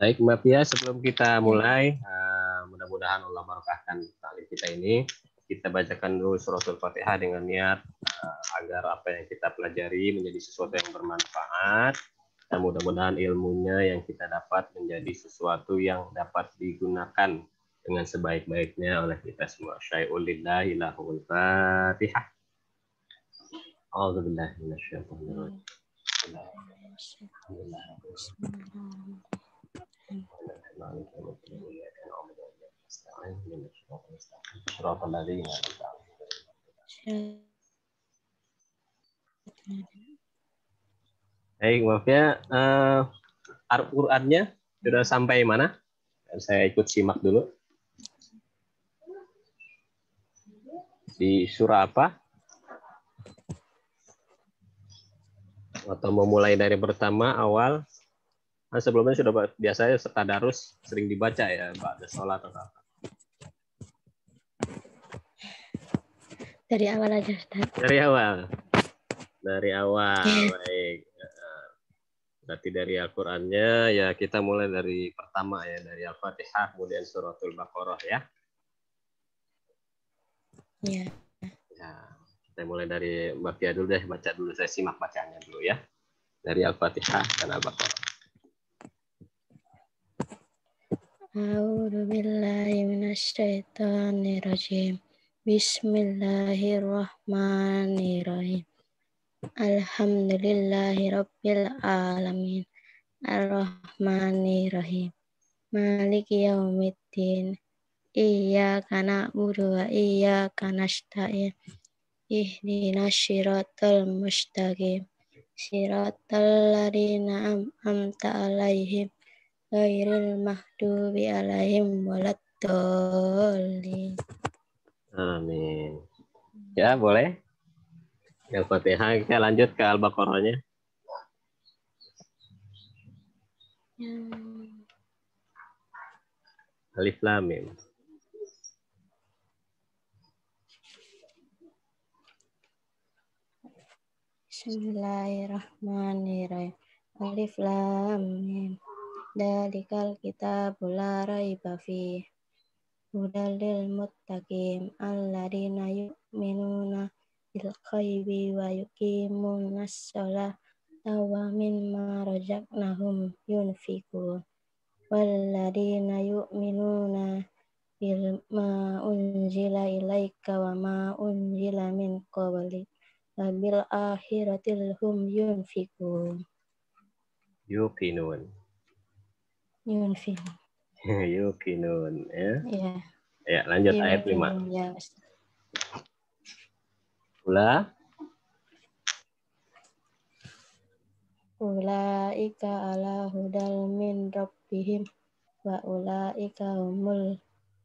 Baik Mbak Pia, sebelum kita mulai, mudah-mudahan Allah barokahkan taklim kita ini. Kita bacakan dulu suratul Fatihah dengan niat agar apa yang kita pelajari menjadi sesuatu yang bermanfaat. Dan mudah-mudahan ilmunya yang kita dapat menjadi sesuatu yang dapat digunakan dengan sebaik-baiknya oleh kita semua. Syai'ul lillahi lahul Fatihah. A'udzubillahi minasyaitonir rajim. Baik, maaf ya. Al-Qur'annya sudah sampai mana? Saya ikut simak dulu. Di surah apa? Atau mau mulai dari pertama awal? Nah, sebelumnya sudah biasanya tadarus sering dibaca ya, ba'da sholat atau apa? Dari awal aja, Ustaz. Dari awal. Dari awal, baik. Berarti dari Al-Qur'annya ya kita mulai dari pertama ya, dari Al-Fatihah kemudian suratul Baqarah ya. Ya. Ya, kita mulai dari Mbak Pia dulu deh, baca dulu, saya simak bacanya dulu ya. Dari Al-Fatihah dan Al-Baqarah. A'udzu billahi minasyaitonir rajim. Bismillahirrahmanirrahim. Alhamdulillahi rabbil alamin. Ar-Rahmanirrahim. Maliki yaumiddin. Iyyaka na'budu wa iyyaka nasta'in. Ihdinas siratal mustaqim. Siratal ladzina an'amta 'alaihim ghairil maghdubi 'alaihim waladdallin. Amin. Ya, boleh. Al-Fatihah, kita lanjut ke Al-Baqarahnya. Alif Lam Mim. Bismillahirrahmanirrahim. Alif Lam Mim. Dzalikal kitabul la raiba fihi hudal lil muttaqin alladzina yu'minuna bil ghaibi wa yuqimunas sholata wa mimma razaqnahum yunfiqun walladzina yu'minuna bil ma unzila ilaika wa ma unzila min qablik wa bil akhiratil hum yunfiqun. Yuqinun. Yunfiqun. Yuqinun ya. Ya. Ya, lanjut ayat 5. Ya. Ulaika ala hudal min rabbihim wa ulaika humul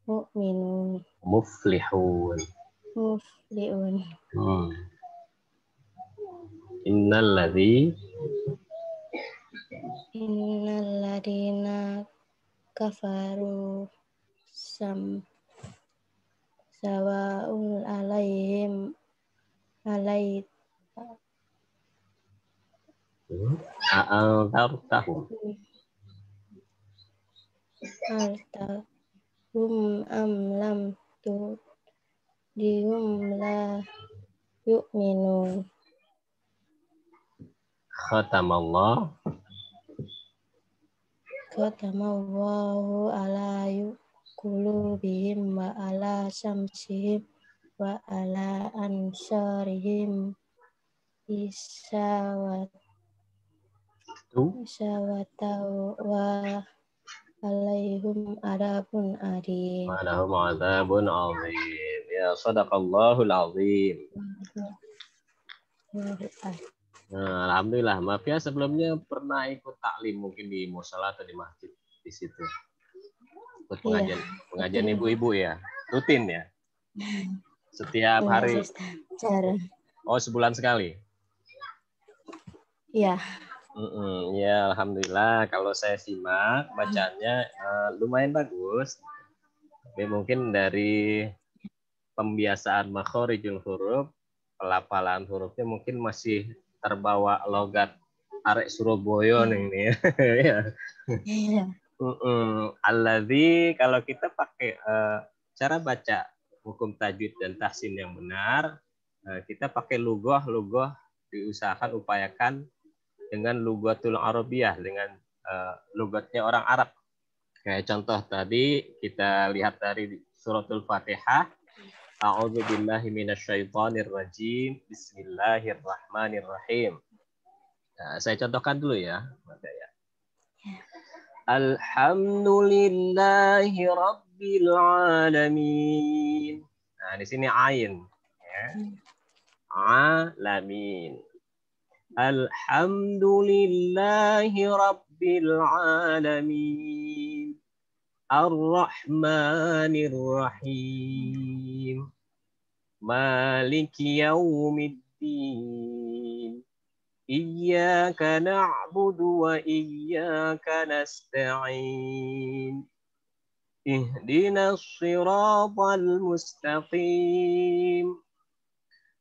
mu'minun Muflihun. muflihun. Innal Innalladzina kafaru sawa'un alaihim a'antartahum hum am lam dihum la yu'minun. Khatamallahu ala qulubihim wa ala samsihim wa ala ansarihim isawata wa alaihim adabun adim. Walahum adzabun azim. Ya, sadaqallahul azim. Nah, alhamdulillah. Maaf ya, sebelumnya pernah ikut taklim mungkin di musala atau di masjid di situ. Ikut pengajian ibu-ibu ya. Rutin ya. Setiap hari. Oh, sebulan sekali. Iya. Ya, alhamdulillah. Kalau saya simak bacanya lumayan bagus. Tapi mungkin dari pembiasaan makhorijul huruf, pelafalan hurufnya mungkin masih terbawa logat arek Surabaya nih ya. Iya. Alladzi, kalau kita pakai cara baca hukum tajwid dan tahsin yang benar, kita pakai lughah diusahakan upayakan dengan lughatul arabiyah, dengan lughatnya orang Arab. Kayak contoh tadi kita lihat dari suratul Fatihah, A'udzu billahi minasyaitonir rajim. Bismillahirrahmanirrahim. Nah, saya contohkan dulu ya. Alhamdulillahi rabbil alamin. Nah, di sini ain ya. Alamin. Alhamdulillahi rabbil alamin. Ar-Rahmanir Rahim. Maliki yaumiddin. Iyyaka na'budu wa iyyaka nasta'in. Ihdinas siratal mustaqim.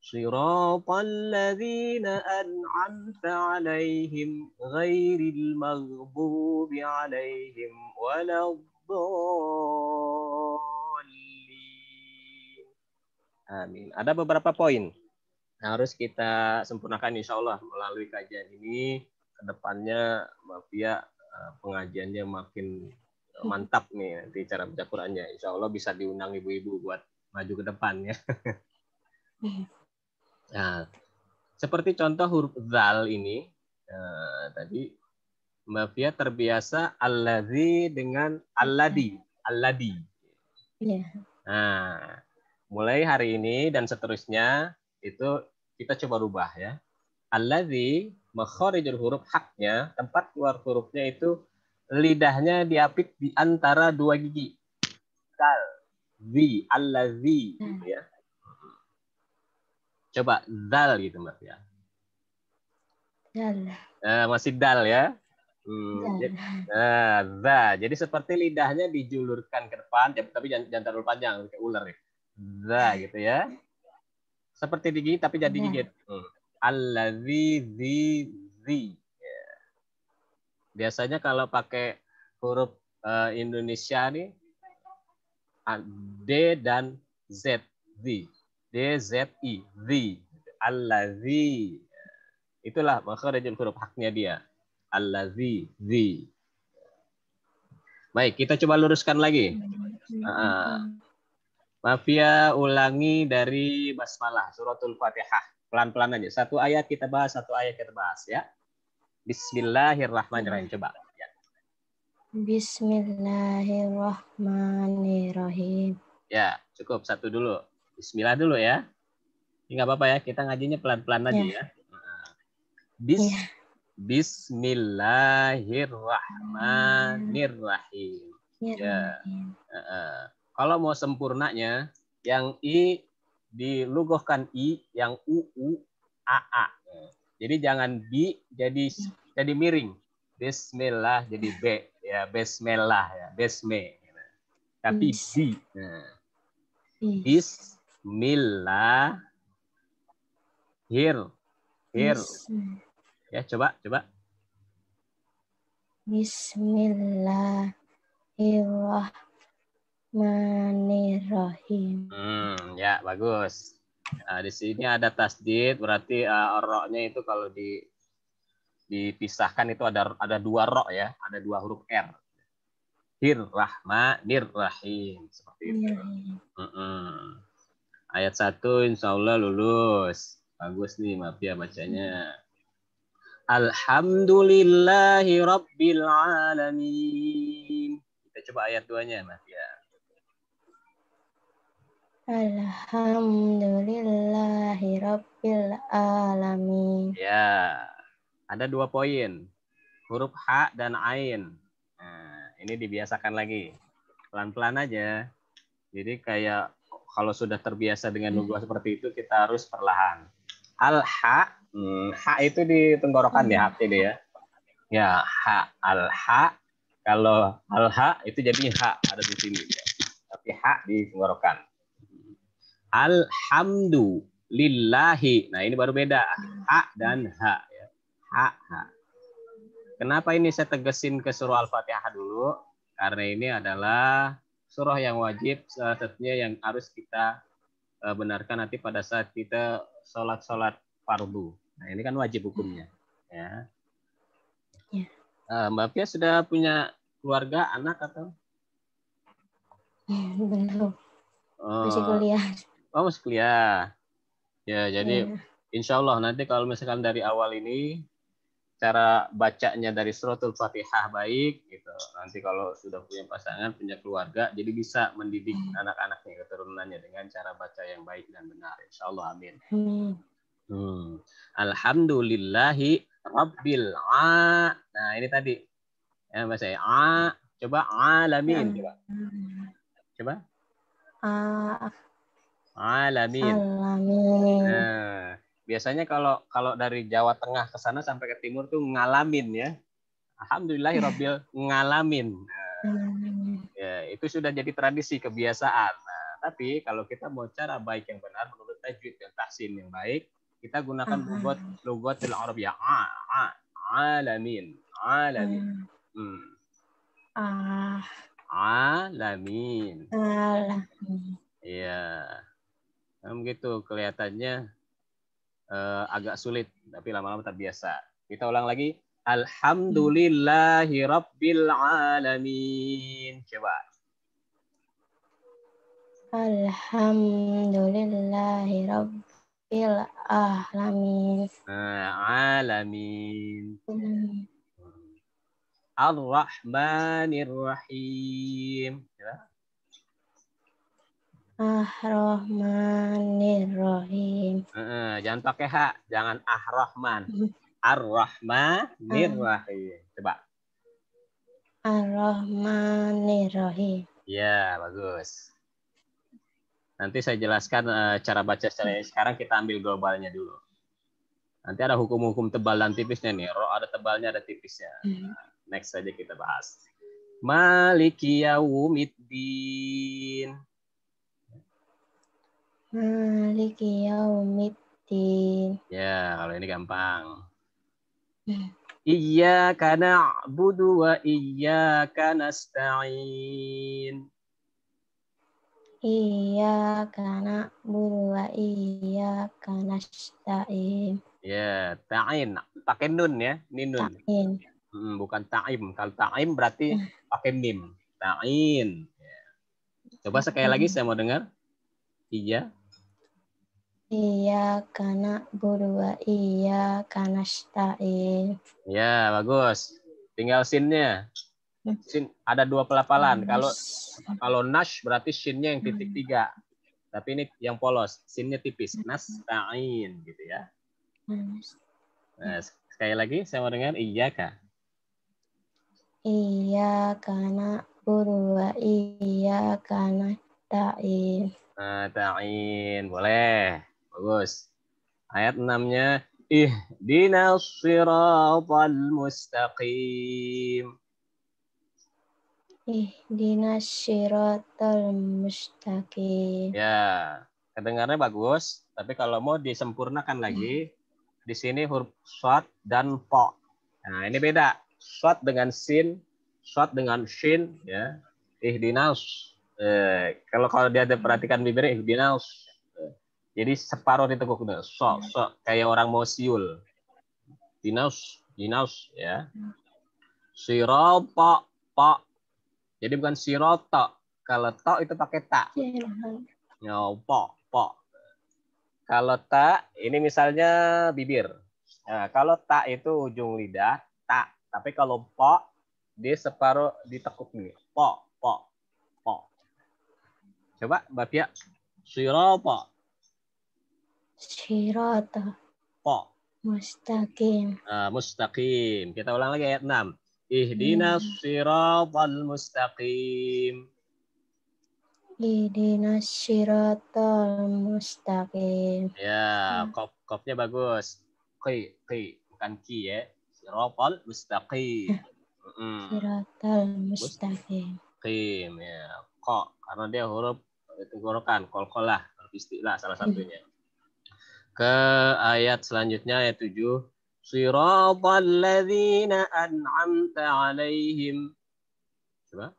Siratal ladzina an'amta 'alaihim ghairil maghdubi 'alaihim waladdallin. Amin. Ada beberapa poin harus kita sempurnakan insya Allah melalui kajian ini. Kedepannya Mafia pengajiannya makin mantap nih nanti cara baca Qurannya. Insya Allah bisa diundang ibu-ibu buat maju ke depannya. Nah, seperti contoh huruf zal ini tadi Mafia terbiasa alladzi dengan alladi. Nah, mulai hari ini dan seterusnya itu kita coba rubah ya. Alladzi, makharijul huruf, haknya, tempat keluar hurufnya itu lidahnya diapit di antara dua gigi. Dal, zi, alladzi gitu ya. Coba dal gitu Mbak ya. Dal. Masih dal ya. Jadi seperti lidahnya dijulurkan ke depan, tapi jangan terlalu panjang kayak ular ya. Gitu ya. Seperti digigit tapi jadi digigit. Alladzi, zi. Biasanya kalau pakai huruf Indonesia nih D dan Z, D, Z, I, zi. Alladzi. Itulah makharijul huruf haknya dia. Alladzi, zi. Baik, kita coba luruskan lagi. Mafia ulangi dari basmalah suratul Fatihah. Pelan-pelan aja. Satu ayat kita bahas ya. Bismillahirrahmanirrahim. Coba. Ya. Bismillahirrahmanirrahim. Ya, cukup satu dulu. Bismillah dulu ya. Ini nggak apa-apa ya. Kita ngajinya pelan-pelan aja ya. Bismillahirrahmanirrahim. Ya. Kalau mau sempurnanya, yang I dilugohkan I, yang U, A. Jadi jangan B jadi miring. Bismillah jadi B, ya Bismillah ya, Besme. Tapi B. Bismillah. Here. Ya, coba. Bismillahirrahmanirrahim. Ya, bagus. Nah, di sini ada tasdid, berarti ro-nya itu kalau dipisahkan itu ada dua ro ya, ada dua huruf R. Rahmanirrahim seperti itu. Ayat 1 insya Allah lulus. Bagus nih Mafia bacanya. Alhamdulillahi rabbil alamin. Kita coba ayat 2-nya Mafia. Alhamdulillahi rabbil alamin. Ya, ada 2 poin. Huruf H dan Ain. Nah, ini dibiasakan lagi. Pelan-pelan aja. Jadi kayak kalau sudah terbiasa dengan lughah seperti itu, kita harus perlahan. Al-Ha. H itu di tenggorokan ya, H ini ya. Ya, H. Al-Ha. Kalau Al-Ha itu jadi H ada di sini. Ya. Tapi H di tenggorokan. Alhamdulillahi. Nah, ini baru beda. H dan H. Ya. H. Kenapa ini saya tegesin ke surah Al-Fatihah dulu? Karena ini adalah surah yang wajib, salah satunya yang harus kita benarkan nanti pada saat kita sholat fardu. Nah ini kan wajib hukumnya. Ya. Ya. Mbak Pia sudah punya keluarga, anak atau? Belum. Masih kuliah. Oh masih kuliah. Ya jadi Ya. insya Allah nanti kalau misalkan dari awal ini cara bacanya dari suratul Fatihah baik gitu. Nanti kalau sudah punya pasangan, punya keluarga, jadi bisa mendidik anak-anaknya, keturunannya dengan cara baca yang baik dan benar. Insya Allah, amin. Alhamdulillahi Rabbil Nah ini tadi ya Mas saya coba alamin coba alamin. Nah, biasanya kalau dari Jawa Tengah ke sana sampai ke timur tuh ngalamin ya. Alhamdulillahi Rabbil ngalamin. Ya, itu sudah jadi tradisi kebiasaan. Nah, tapi kalau kita mau cara baik yang benar menurut tajwid dan tahsin yang baik, kita gunakan lugatul Arabiyah. Alamin. Alamin. Alamin. Iya. Nah, begitu kelihatannya agak sulit, tapi lama-lama terbiasa. Kita ulang lagi. Alhamdulillahi Rabbil Alamin. Coba. Alhamdulillahi Rabbil Alamin. Alamin. Ar-Rahmanir Rahim. Coba. Ar-Rahmanir Rahim. Jangan pakai H, jangan Ar-Rahman. Ar-Rahmanir Rahim. Coba. Ar-Rahmanir Rahim. Ya, bagus. Nanti saya jelaskan cara baca secara sekarang kita ambil globalnya dulu. Nanti ada hukum-hukum tebal dan tipisnya nih. Roh ada tebalnya, ada tipisnya. Next saja kita bahas. Maliki yaumiddin. Maliki yaumiddin. Ya, kalau ini gampang. Iyyaka na'budu wa iyyaka nasta'in. Iyyaka na'budu wa iyyaka nasta'in. Ya, ta'in. Pakai nun ya. Ini nun. Ta'in. Bukan ta'im. Kalau ta'im berarti pakai mim. Ta'in. Ya. Coba sekali lagi saya mau dengar. Iya. Iyyaka na'budu wa iyyaka nasta'in. Ya, bagus. Tinggal sinnya. Sin ada 2 pelafalan. Kalau nash berarti sinnya yang titik 3. Tapi ini yang polos. Sinnya tipis. Nasta'in gitu ya. Nah, sekali lagi saya mau dengar iyyaka. Iyyaka na'budu wa iyyaka nasta'in. Ta'in. Boleh. Bagus. Ayat 6-nya. Ihdinas siratal mustaqim. Ihdinas siratal mustaqim. Ya, kedengarannya bagus. Tapi kalau mau disempurnakan lagi, di sini huruf shad dan po. Nah, ini beda. Shad dengan sin, shad dengan shin, ya. Ihdinas. Kalau dia perhatikan bibirnya ihdinas. Jadi separuh ditekuk dulu. So, kayak orang mau siul. Dinas, ya. Sirata, pa. Jadi bukan sirata. Kalau to itu pakai ta. Po. Kalau ta, ini misalnya bibir. Nah, kalau ta itu ujung lidah, ta. Tapi kalau po, dia separuh ditekuk nih. Po. Coba Mbak Pia. Sirata. Sirata. Po. Mustaqim. Mustaqim. Kita ulang lagi ayat 6. Ihdinas siratal mustaqim. Ihdinas siratal mustaqim. Ya, kopnya bagus. Qi, bukan ki ya. Siratal mustaqim. Siratal mustaqim. Qim ya. Ko karena dia huruf tenggorokan, qalqalah, huruf istilah salah satunya. Ke ayat selanjutnya ayat 7. Siratal ladzina an'amta 'alaihim. Coba.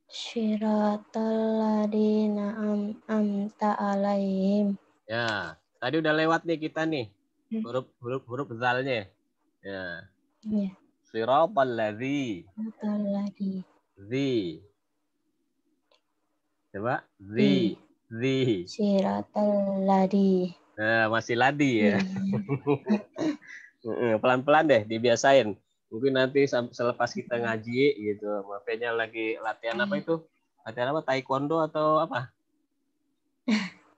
Siratal ladzina an'amta 'alaihim. Ya, tadi udah lewat nih kita nih. Huruf zalnya. Ya. Ya. Siratal ladzi. Siratal ladzi. Zi. Coba. Zi. Zi. Siratal ladzi. Nah, masih ladi ya. Pelan-pelan deh, dibiasain. Mungkin nanti selepas kita ngaji gitu, makanya lagi latihan apa itu? Latihan apa? Taekwondo atau apa?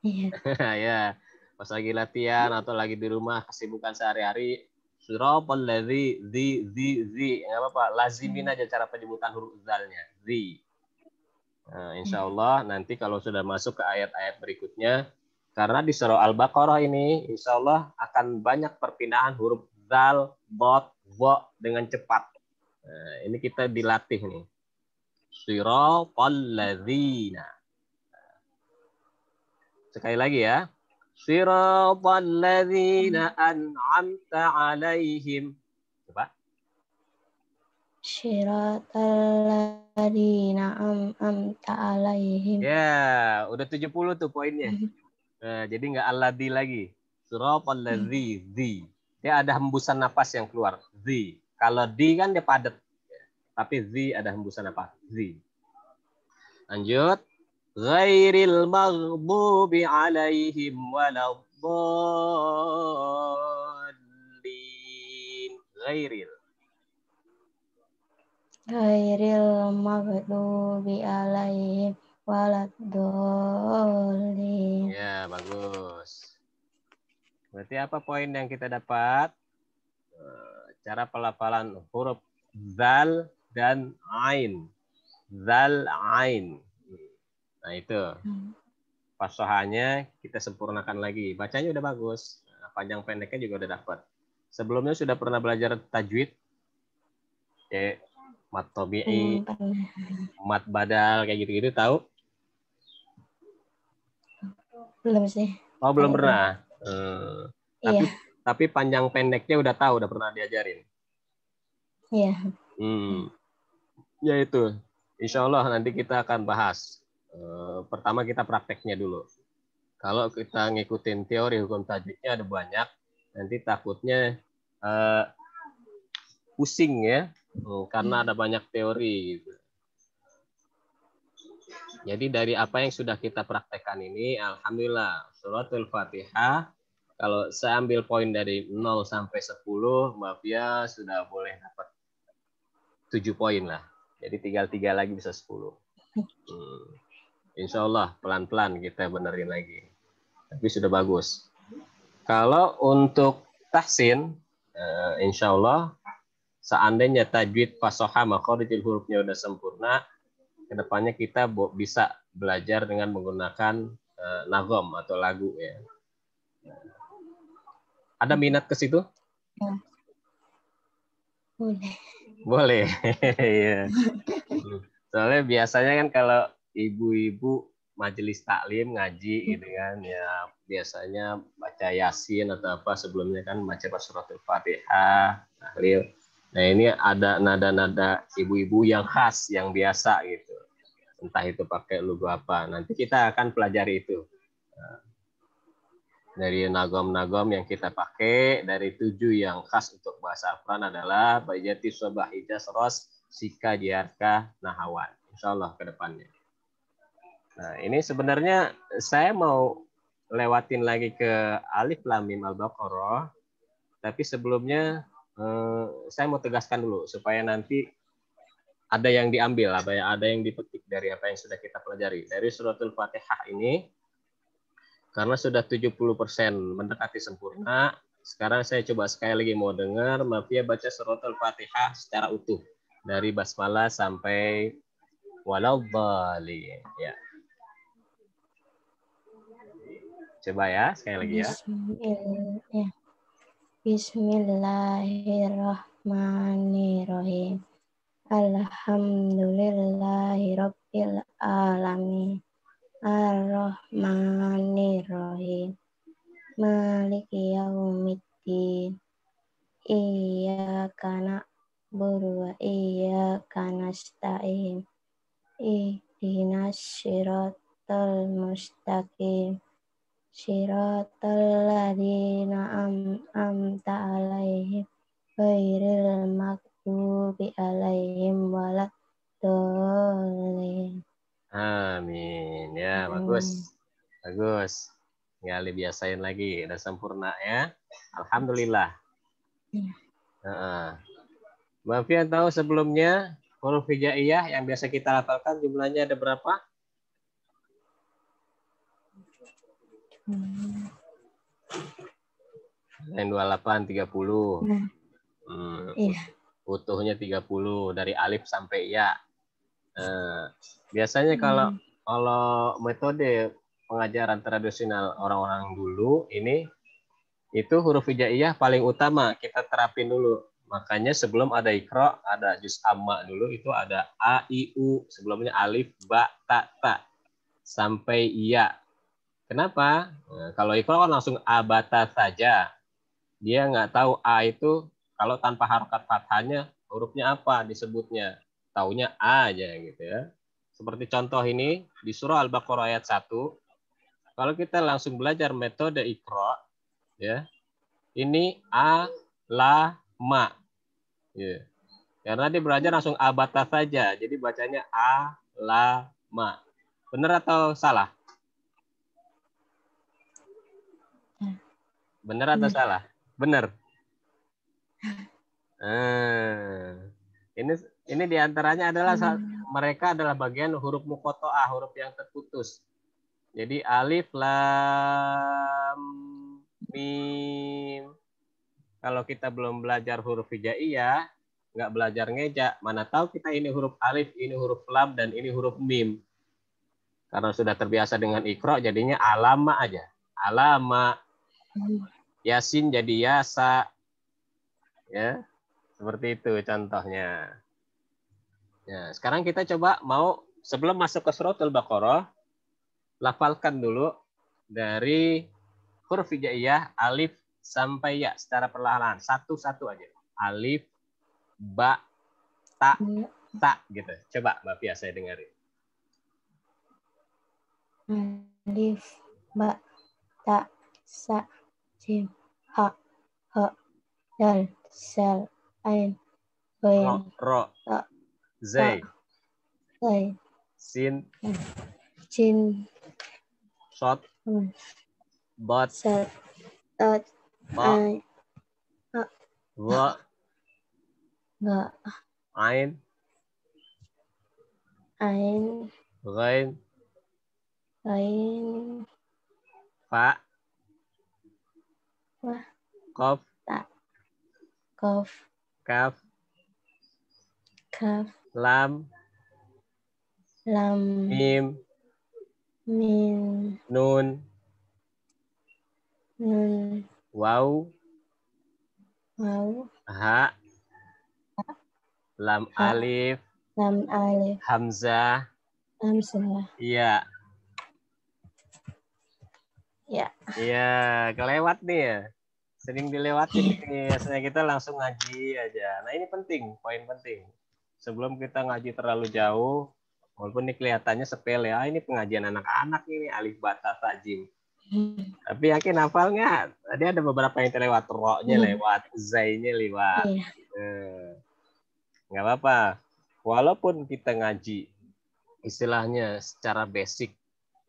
Iya. Ya, pas lagi latihan atau lagi di rumah kesibukan sehari-hari, siratal ladzi zi, enggak apa-apa, lazimin aja cara penyebutan huruf zalnya. Zi. Nah, insya Allah nanti kalau sudah masuk ke ayat-ayat berikutnya, karena di surah Al-Baqarah ini, insya Allah akan banyak perpindahan huruf zal, dot, wa dengan cepat. Nah, ini kita dilatih nih. Siratal ladzina. Sekali lagi ya. Siratal ladzina an'amta 'alaihim. Coba. Siratal ladzina an'amta 'alaihim. Ya, udah 70 tuh poinnya. Nah, jadi nggak alladzi lagi. Siratal ladzi, zi. Dia ada hembusan napas yang keluar. Zi. Kalau di kan dia padat. Tapi zi ada hembusan napas. Zi. Lanjut. Ghairil maghdubi alaihim waladdallin. Ghairil. Ghairil maghdubi 'alaihim waladdallin. Ya, bagus. Berarti apa poin yang kita dapat? Cara pelafalan huruf zal dan ain. Zal ain. Nah itu. Fasohanya kita sempurnakan lagi. Bacanya udah bagus. Panjang pendeknya juga udah dapat. Sebelumnya sudah pernah belajar tajwid? Kayak mat tobi'i, mat badal, kayak gitu-gitu tahu? Belum sih. Oh, belum pernah. Iya. Tapi panjang pendeknya udah tahu, udah pernah diajarin. Iya. Ya itu. Insya Allah nanti kita akan bahas. Pertama kita prakteknya dulu. Kalau kita ngikutin teori hukum tajwidnya ada banyak, nanti takutnya pusing ya, karena ada banyak teori gitu. Jadi dari apa yang sudah kita praktekkan ini, alhamdulillah, suratul Fatihah, kalau saya ambil poin dari 0 sampai 10, maaf ya, sudah boleh dapat 7 poin lah. Jadi tinggal 3 lagi bisa 10. Insya Allah pelan-pelan kita benerin lagi. Tapi sudah bagus. Kalau untuk tahsin, insya Allah, seandainya tajwid fasoha makhorijil hurufnya udah sempurna, kedepannya kita bisa belajar dengan menggunakan nagom atau lagu ya. Ada minat ke situ? Boleh. Boleh. Ya. Soalnya biasanya kan kalau ibu-ibu majelis taklim ngaji gitu kan ya biasanya baca yasin atau apa sebelumnya kan baca suratul Fatihah, tahlil. Nah ini ada nada-nada ibu-ibu yang khas yang biasa gitu. Entah itu pakai logo apa. Nanti kita akan pelajari itu. Dari nagom-nagom yang kita pakai, dari 7 yang khas untuk bahasa Al-Quran adalah Bajati, Sobah, Hijaz, Ros, Sika, Jiarkah, Nahawan. Insya Allah ke depannya. Nah ini sebenarnya saya mau lewatin lagi ke Alif Lam Mim Al-Baqarah. Tapi sebelumnya saya mau tegaskan dulu supaya nanti ada yang diambil, ada yang dipetik dari apa yang sudah kita pelajari. Dari suratul Fatihah ini, karena sudah 70% mendekati sempurna, sekarang saya coba sekali lagi mau dengar Mafia baca suratul Fatihah secara utuh. Dari basmalah sampai waladhdallin. Ya. Coba ya, sekali lagi ya. Bismillahirrahmanirrahim. Alhamdulillahirabbil alamin. Ar-Rahmanir-Rahim. Maliki yaumiddin. yaumiddin. Iyyaka na'budu wa iyyaka nasta'in. Ihdinas siratal mustaqim. Siratal ladzina an'amta 'alaihim ghairil maghdubi 'alaihim waladdallin. Amin. Ya, bagus. Bagus. Tinggal dibiasain lagi. Udah sempurna ya. Alhamdulillah. Mbak Fian tahu sebelumnya huruf hijaiyah yang biasa kita hafalkan jumlahnya ada berapa? Yang 28, 30. Iya. Utuhnya 30 dari alif sampai ya. Biasanya kalau metode pengajaran tradisional orang-orang dulu ini itu huruf hijaiyah paling utama kita terapin dulu. Makanya sebelum ada Iqra, ada juz amma dulu itu ada a, i, u, sebelumnya alif, ba, ta, ta sampai iya. Kenapa? Nah, kalau Iqra kan langsung abata saja. Dia nggak tahu a itu kalau tanpa harokat fathahnya hurufnya apa disebutnya. Taunya a aja gitu ya. Seperti contoh ini di surah Al-Baqarah ayat 1. Kalau kita langsung belajar metode Iqra ya. Ini a, la, ma. Ya. Karena dia belajar langsung abata saja. Jadi bacanya a, la, ma. Benar atau salah? Benar atau salah? Benar. Ini diantaranya adalah mereka adalah bagian huruf muqatta'ah, huruf yang terputus. Jadi alif, lam, mim. Kalau kita belum belajar huruf hijaiyah, nggak belajar ngeja, mana tahu kita ini huruf alif, ini huruf lam, dan ini huruf mim. Karena sudah terbiasa dengan Iqra, jadinya alama aja. Alama. Yasin jadi yasa. Ya, seperti itu contohnya. Ya, sekarang kita coba mau sebelum masuk ke suratul Baqarah, lafalkan dulu dari huruf hijaiyah alif sampai ya secara perlahan, satu-satu aja. Alif, ba, ta, ta gitu. Coba Mbak Pia saya dengarin. Alif, ba, ta, sa, jim, ha, ha, dal, sal, ain, bain, ro, ta, zai, zai, sin, jin, shot, bot, sat, tat, ai, wa, ga, ain, ghain, ain, fa, wa, qaf, ta, kof, kaf, kaf, lam, lam, mim, min, nun, nun, waw, waw, ha, lam ha, alif, lam alif, hamzah, hamzah. iya. Ya. Iya, kelewat nih ya. Sering dilewatin nih. Biasanya kita langsung ngaji aja. Nah ini penting, poin penting. Sebelum kita ngaji terlalu jauh, walaupun ini kelihatannya sepele, ini pengajian anak-anak ini, alif bata tajim. Tapi yakin hafal nggak? Tadi ada beberapa yang terlewat, ro-nya lewat, zai-nya lewat. Nggak apa-apa. Walaupun kita ngaji, istilahnya secara basic,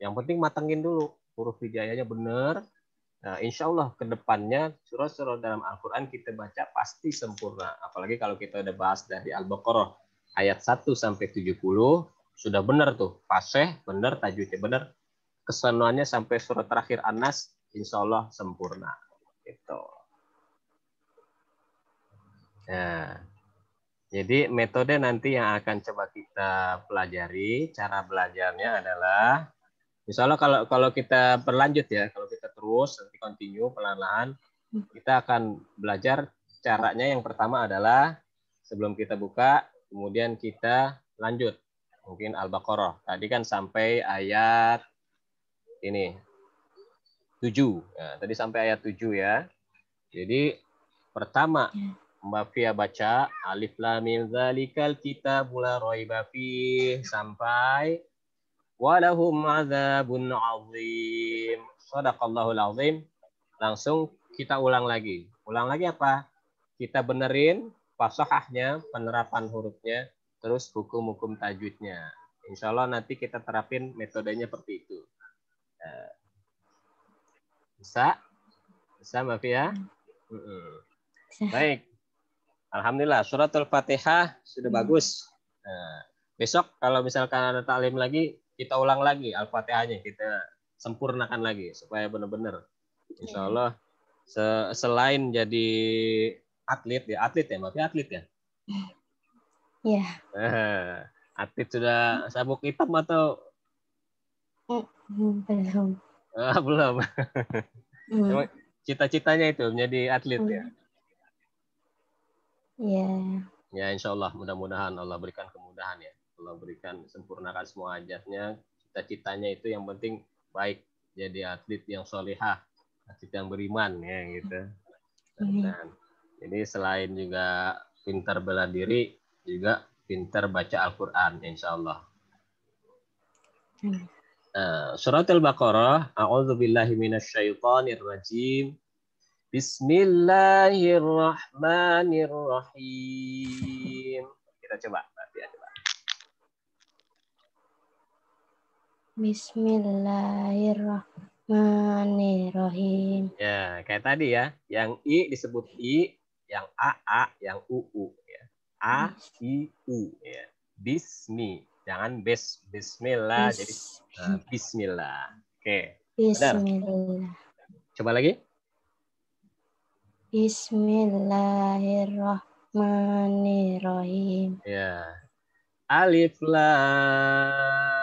yang penting matengin dulu. Huruf hijaiyahnya benar. Nah, insya Allah ke depannya surah-surah dalam Al-Quran kita baca pasti sempurna. Apalagi kalau kita udah bahas dari Al-Baqarah ayat 1 sampai 70, sudah benar tuh. Fasih, benar, tajwidnya benar. Kesenuannya sampai surat terakhir An-Nas, insya Allah sempurna. Gitu. Nah, jadi metode nanti yang akan coba kita pelajari, cara belajarnya adalah misalnya kalau kita berlanjut ya, kalau kita terus nanti continue pelan-pelan, kita akan belajar caranya yang pertama adalah sebelum kita buka, kemudian kita lanjut. Mungkin Al-Baqarah. Tadi kan sampai ayat ini 7. Nah, tadi sampai ayat 7 ya. Jadi pertama Mbak Fia baca alif lam mim dzalikal kitabul la raiba fih sampai walahum adzabun azim. Shadaqallahul azim. Langsung kita ulang lagi. Ulang lagi apa? Kita benerin fasahahnya, penerapan hurufnya, terus hukum-hukum tajwidnya. Insya Allah nanti kita terapin metodenya seperti itu. Bisa? Bisa Mbak Fia? Baik. Alhamdulillah, suratul Fatihah sudah bagus. Nah, besok kalau misalkan ada taklim lagi, kita ulang lagi Al-Fatihahnya, kita sempurnakan lagi supaya benar-benar insya Allah selain jadi atlet ya Mbak Fia, atlet ya? Iya. Atlet sudah sabuk hitam atau belum? Belum. Emang cita-citanya itu menjadi atlet ya? Iya. Ya insya Allah mudah-mudahan Allah berikan kemudahan ya. Allah berikan sempurnakan semua hajatnya. Cita-citanya itu yang penting baik. Jadi atlet yang solehah. Atlet yang beriman ya gitu. Dan, jadi selain juga pintar bela diri, juga pintar baca Al-Quran insya Allah. Surat Al-Baqarah. A'udzubillahi minasyaitonir rajim. Bismillahirrahmanirrahim. Kita coba. Bismillahirrahmanirrahim. Ya, kayak tadi ya. Yang I disebut I, yang A, yang U. Ya. A, I, U. Ya. Bismi. Jangan bismillah. Jadi bismillah. Oke. Bismillah. Coba lagi. Bismillahirrahmanirrahim. Ya. Alif lam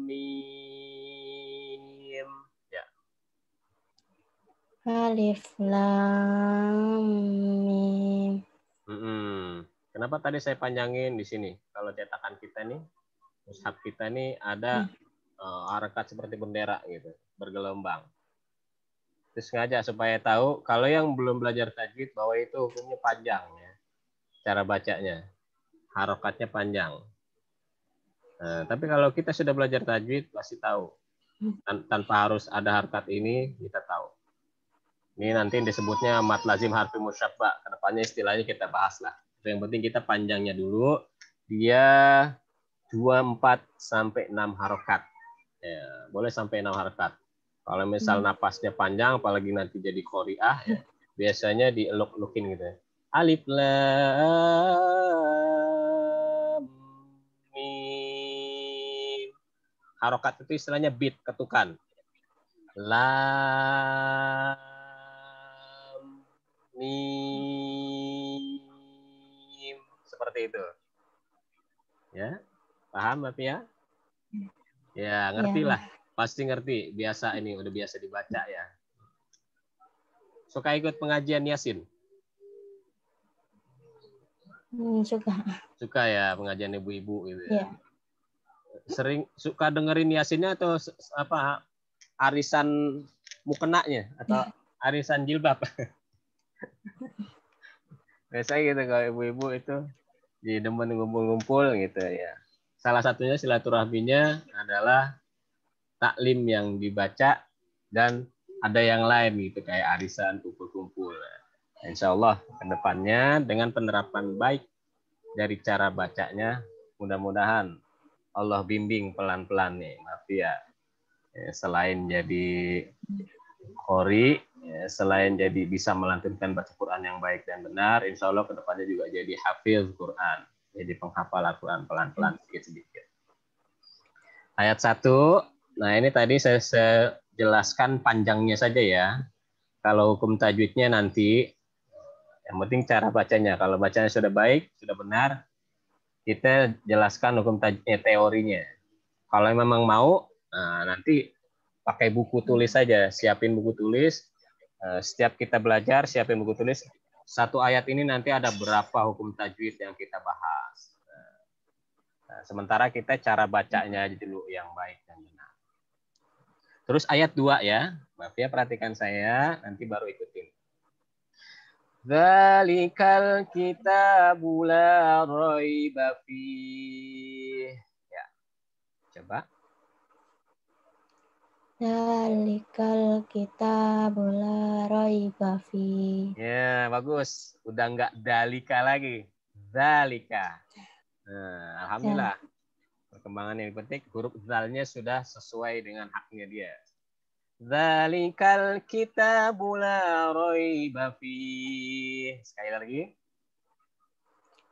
mim. Ya. Alif lam mim. Kenapa tadi saya panjangin di sini? Kalau cetakan kita nih, mushaf kita nih ada harakat seperti bendera gitu, bergelombang. Terus sengaja supaya tahu kalau yang belum belajar tajwid bahwa itu hukumnya panjang ya. Cara bacanya. Harokatnya panjang. Tapi kalau kita sudah belajar tajwid pasti tahu. Tanpa harus ada harakat ini kita tahu. Ini nanti disebutnya mat lazim harfi musyabbah. Kedepannya istilahnya kita bahas lah. Yang penting kita panjangnya dulu. Dia 24 sampai 6 harokat. Ya, boleh sampai 6 harokat. Kalau misal napasnya panjang, apalagi nanti jadi qori'ah, ya, biasanya dieluk-elukin gitu. Alif lam mim. Harokat itu istilahnya beat, ketukan. Lam mim. Seperti itu. Ya, paham Mbak Pia? Ya, ngerti lah. Pasti ngerti. Biasa ini, udah biasa dibaca ya. Suka ikut pengajian Yasin? Suka. Suka ya pengajian ibu-ibu gitu ya. Ya. Sering suka dengerin Yasinnya atau apa arisan mukenanya atau arisan jilbab? Biasanya gitu kalau ibu-ibu itu di demen ngumpul-ngumpul gitu ya. Salah satunya silaturahminya adalah taklim yang dibaca dan ada yang lain gitu kayak arisan kumpul-kumpul. Insya Allah kedepannya dengan penerapan baik dari cara bacanya mudah-mudahan Allah bimbing pelan-pelan nih Mafia. Selain jadi qori, selain jadi bisa melantunkan baca Quran yang baik dan benar, insya Allah kedepannya juga jadi hafiz Quran, jadi penghafal Al-Quran pelan-pelan sedikit-sedikit. Ayat 1. Nah ini tadi saya jelaskan panjangnya saja ya. Kalau hukum tajwidnya nanti, yang penting cara bacanya. Kalau bacanya sudah baik, sudah benar, kita jelaskan hukum tajwidnya, teorinya. Kalau memang mau, nanti pakai buku tulis saja. Siapin buku tulis. Setiap kita belajar, siapin buku tulis. Satu ayat ini nanti ada berapa hukum tajwid yang kita bahas. Sementara kita cara bacanya aja dulu yang baik dan benar. Terus ayat 2 ya. Maaf ya, perhatikan saya, nanti baru ikutin. Dzalikal kitabu la raiba fih. Ya, coba. Dalikal kitabu la raiba fi. Ya, bagus. Udah nggak dalika lagi. Dzalika. Nah, alhamdulillah. Perkembangan yang penting huruf zalnya sudah sesuai dengan haknya dia. Dzalikal kitabu la raiba fih. Sekali lagi.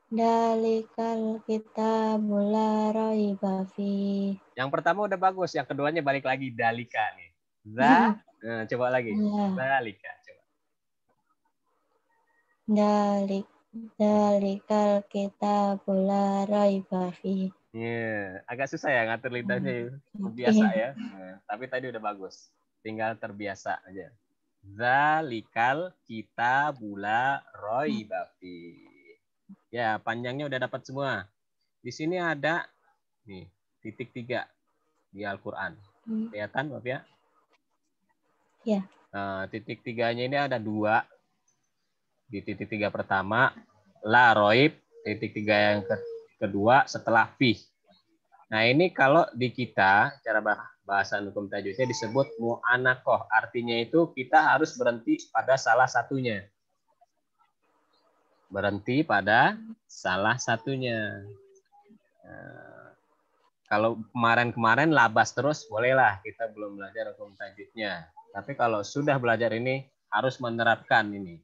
Dalikal kitabu la raiba fi. Yang pertama udah bagus, yang keduanya balik lagi dalika nih. Nah, coba lagi. Dalika. Coba. Dalikal kitabu la raiba fi. Agak susah ya ngatur lidahnya, biasa Iya. ya. Tapi tadi udah bagus. Tinggal terbiasa aja. Zalikal kitabula raiba fi. Ya, panjangnya udah dapat semua. Di sini ada nih titik 3 di Al-Qur'an. Kelihatan, Bapak ya? Ya. Titik 3-nya ini ada 2. Di titik 3 pertama, la roib, titik 3 yang kedua setelah fi. Nah, ini kalau di kita, cara bahasa hukum tajwidnya disebut mu'anakoh. Artinya itu kita harus berhenti pada salah satunya. Berhenti pada salah satunya. Nah, kalau kemarin-kemarin labas terus, bolehlah, kita belum belajar hukum tajwidnya. Tapi kalau sudah belajar ini, harus menerapkan ini.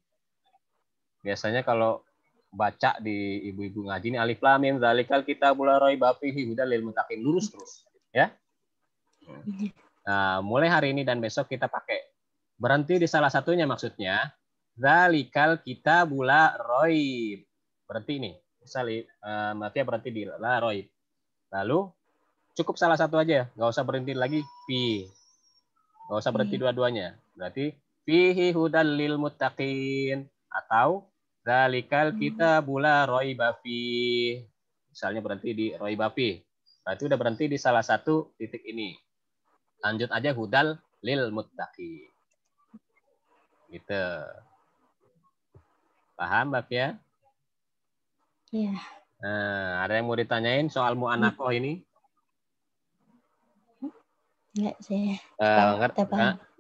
Biasanya kalau baca di ibu-ibu ngaji ini alif lam mim zalikal kitabul la raiba fihi hudal lil muttaqin, lurus terus ya. Nah, mulai hari ini dan besok kita pakai berhenti di salah satunya, maksudnya zalikal kitabul la raib. Berhenti ini. Misal maksudnya berhenti di la raib. Lalu cukup salah satu aja, nggak usah berhenti lagi fi. Nggak usah berhenti dua-duanya. Berarti fihi hudal lil muttaqin atau zalikal kitabul la raiba fi. Misalnya berhenti di raiba fi. Berarti udah berhenti di salah satu titik ini. Lanjut aja hudal lil muttaqin. Gitu. Paham, Bab ya? Iya. Nah, ada yang mau ditanyain soal mu'anakoh ini? Enggak sih.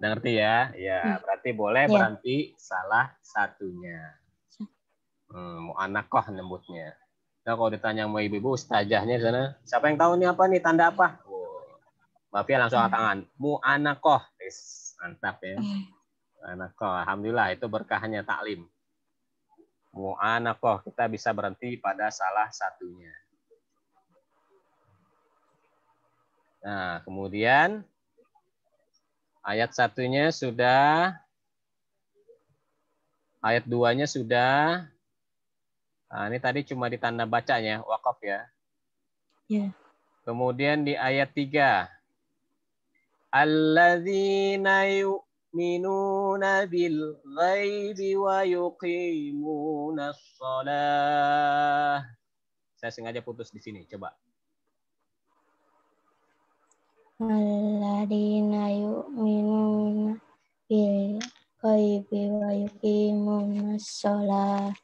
Ngerti ya? Ya, berarti boleh berhenti salah satunya. Mu'anakoh nyebutnya. Nah, kalau ditanya sama ibu-ibu ustazahnya sana, siapa yang tahu nih apa nih, tanda apa? Mbak Fia langsung angkat tangan. Mu'anakoh. Mantap ya. Mu'anakoh. Alhamdulillah itu berkahnya taklim. Mu'anakoh, kita bisa berhenti pada salah satunya. Nah, kemudian ayat 1-nya sudah, ayat 2-nya sudah. Nah, ini tadi cuma ditanda bacanya, wakaf ya. Ya. Kemudian di ayat 3. Alladzina yu'minuna bil ghaibi wa yuqimunas shalah. Saya sengaja putus di sini, coba. Alladzina yu'minuna bil ghaibi wa yuqimunas shalah.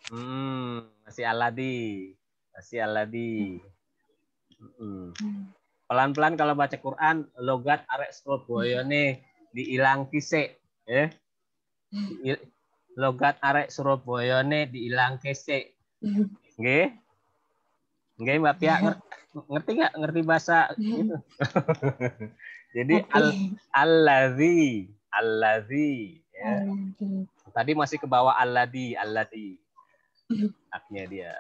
Masih aladi. Masih aladi. Pelan-pelan kalau baca Quran, logat arek Surabaya nih diilang kise, ya. Logat arek Surabaya nih diilang kise. Nggih? Nggih, Mbak Pia, ngerti nggak? Ngerti bahasa gitu? Jadi allazi ya. Tadi masih ke bawah alladi. Haknya dia.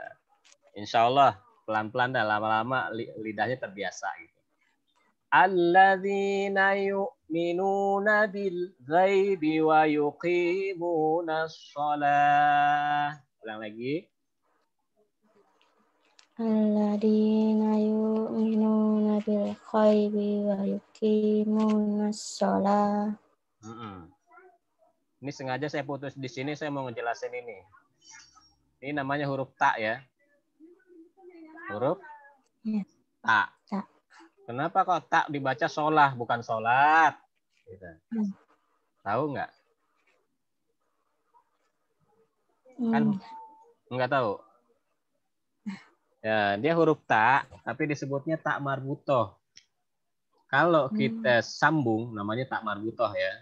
Insya Allah pelan-pelan dan lama-lama lidahnya terbiasa gitu. Alladzina yu'minuna bil ghaibi wa yuqimunas shalah. Ulang lagi. Alladzina yu'minuna bil ghaibi wa yuqimunas shalah. Ini sengaja saya putus di sini, saya mau ngejelasin ini. Ini namanya huruf ta ya. Huruf ta. Kenapa kok tak dibaca sholah bukan sholat? Gitu. Tahu nggak? Kan nggak tahu. Ya, dia huruf ta, tapi disebutnya tak marbutoh. Kalau kita sambung, namanya tak marbutoh ya.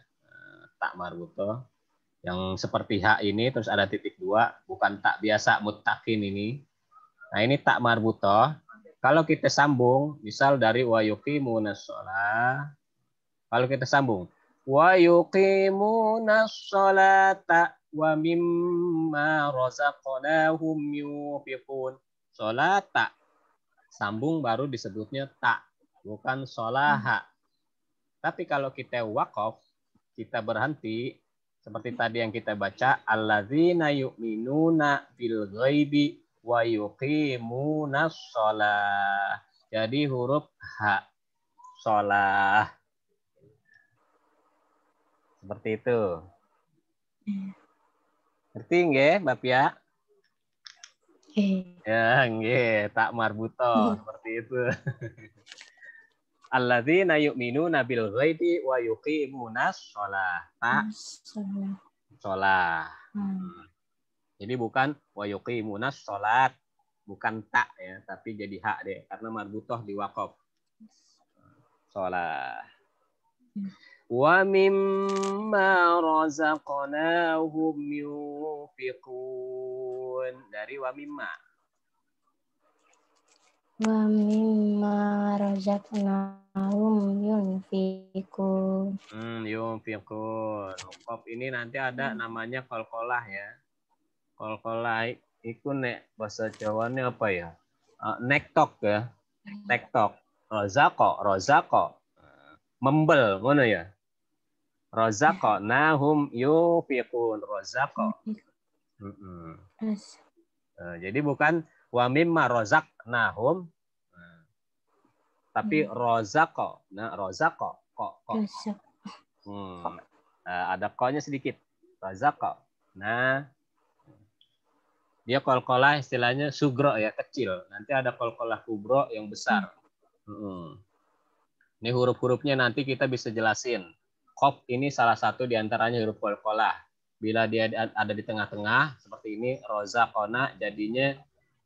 Tak marbutoh. Yang seperti H ini, terus ada titik dua. Bukan tak biasa, muttakin ini. Nah, ini tak marbutoh. Kalau kita sambung, misal dari wa yuqimunas shalah. Kalau kita sambung, wa yuqimunas sholata wa mimma razaqnahum yunfiqun. Sholata. Sambung baru disebutnya tak, bukan sholaha. Tapi kalau kita waqaf, kita berhenti, seperti tadi yang kita baca, alladzina yu'minuna bil ghaibi wa yuqimunas shalah. Jadi huruf H, shalah. Seperti itu. Ngerti nggih, Mbak Pia? Ya, nggih, tak marbutoh seperti itu. Alladzina yu'minuna bil ghaibi wa yuqimunas shalah. Tak shalah. Jadi bukan wa yuqimunas shalat, bukan tak ya, tapi jadi hak deh karena marbutoh di waqaf. Shalah. Wa mimma razaqnahum yunfiqun. Dari wa mimma. Wa mimma razaqnahum yunfiqun. Yunfiqun. Qaf ini nanti ada namanya qalqalah ya. Qalqalah itu nek bahasa Jawanya apa ya? Nektok ya. Nektok. Rozako. Membel ngono ya. Rozako nahum yufiqun. Rozako. Jadi bukan wa mimma rozak nahum, tapi rozako. Nah, rozako kok. Ada ko-nya sedikit. Rozako. Nah, dia qalqalah istilahnya sugro ya, kecil. Nanti ada qalqalah kubro yang besar. Ini huruf-hurufnya nanti kita bisa jelasin. Qaf ini salah satu di antaranya huruf qalqalah. Bila dia ada di tengah-tengah seperti ini, rozaqona, jadinya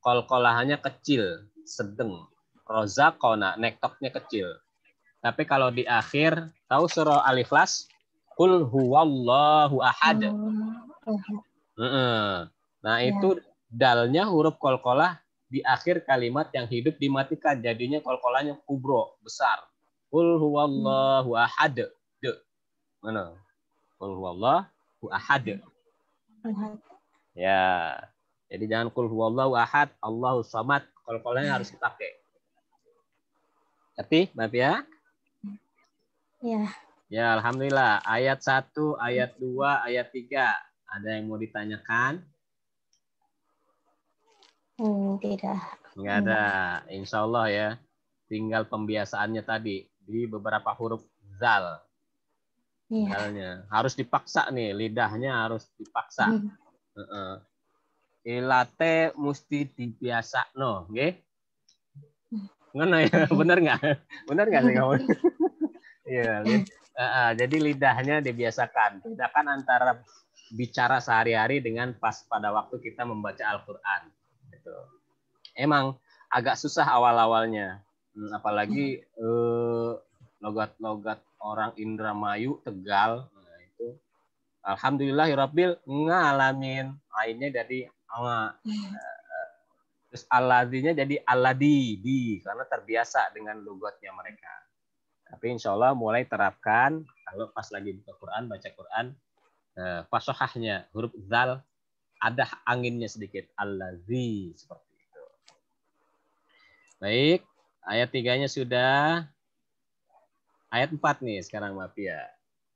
qalqalahannya kecil, sedang. Rozaqona, nektoknya kecil. Tapi kalau di akhir, tahu surah Al-Ikhlas? Qul huwallahu ahad. Nah, itu dalnya huruf qalqalah di akhir kalimat yang hidup dimatikan. Jadinya qalqalahnya kubro, besar. Qul huwallahu ahad. Mana? Qul huwallahu ahad. Ya. Jadi jangan qul huwallahu ahad, Allahu samad. Qalqalahnya harus dipakai. Ngerti, Mbak Pia? Ya. Ya, alhamdulillah. Ayat 1, ayat 2, ayat 3. Ada yang mau ditanyakan? Tidak. Enggak ada. Insya Allah ya. Tinggal pembiasaannya tadi di beberapa huruf zal. Zalnya harus dipaksa nih, lidahnya harus dipaksa. Ilate mesti dibiasa no, nggih? Ngono ya, bener nggak? Bener nggak sih kamu? Iya, jadi lidahnya dibiasakan. Bedakan antara bicara sehari-hari dengan pas pada waktu kita membaca Al-Quran. Gitu. Emang agak susah awal-awalnya, apalagi logat-logat orang Indramayu, Tegal. Nah, itu alhamdulillahirabbil ngalamin ainnya dari terus aladinya jadi aladi karena terbiasa dengan logatnya mereka. Tapi insya Allah mulai terapkan kalau pas lagi buka Quran, baca Quran, fasohahnya huruf zal ada anginnya sedikit, alladzi, seperti itu. Baik, ayat 3-nya sudah. Ayat 4 nih sekarang Mbak Pia.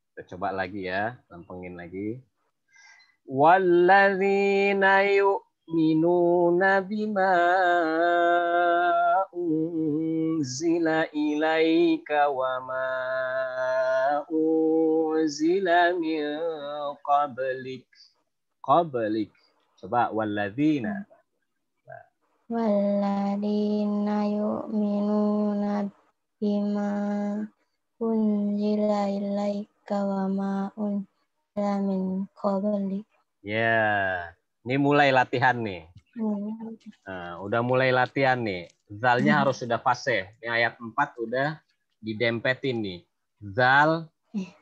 Kita coba lagi ya, lampengin lagi. Walladzina yu'minuna bima unzila ilaika wa ma unzila min qablik. Coba walladzina. Walladzina yu'minuna bima unzila ilaika ilaika wa ma unzila min qablik. Ya, ini mulai latihan nih. Nah, udah mulai latihan nih. Zalnya harus sudah fasih. Ini ayat 4 udah didempetin nih. Zal,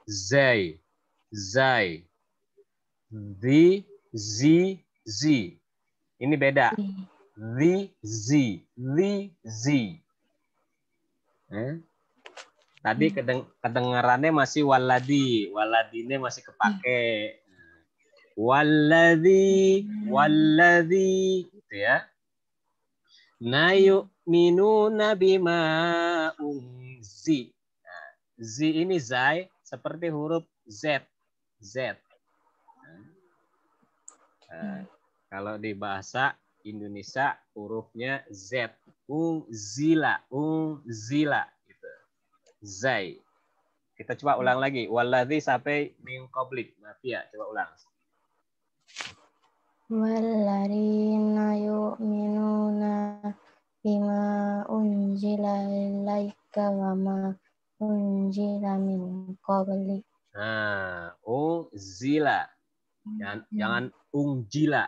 zai, zai, zi, zi, zi. Ini beda. Zi, zi, zi. Tadi kedengarannya masih waladi. Waladinya masih kepake. Walladzi, gitu ya. Na yu'minuna bima unzi. Nah, zi ini zai seperti huruf Z. Z. Nah, kalau di bahasa Indonesia hurufnya Z. Unzila, unzila gitu. Zai. Kita coba ulang lagi. Walladzi sampai min qablik. Mafia, coba ulang. Walladzina yu'minuna bima unzila ilaika wa ma unzila min qablik. Nah, unzila. Jangan ungjila.